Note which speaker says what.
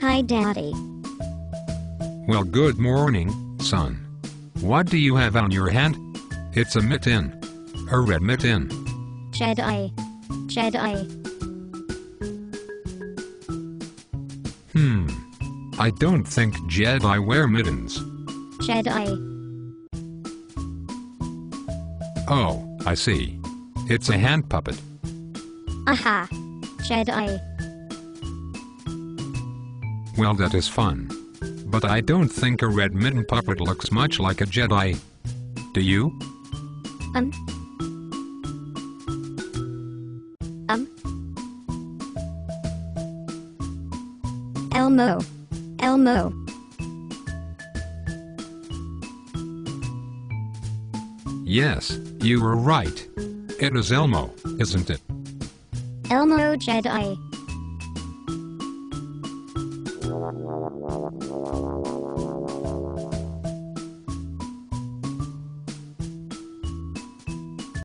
Speaker 1: Hi, Daddy.
Speaker 2: Well, good morning, son. What do you have on your hand? It's a mitten. A red mitten.
Speaker 1: Jedi. Jedi.
Speaker 2: I don't think Jedi wear mittens.
Speaker 1: Jedi.
Speaker 2: Oh, I see. It's a hand puppet.
Speaker 1: Aha. Jedi.
Speaker 2: Well, that is fun. But I don't think a red mitten puppet looks much like a Jedi. Do you?
Speaker 1: Elmo. Elmo.
Speaker 2: Yes, you were right. It is Elmo, isn't it?
Speaker 1: Elmo Jedi.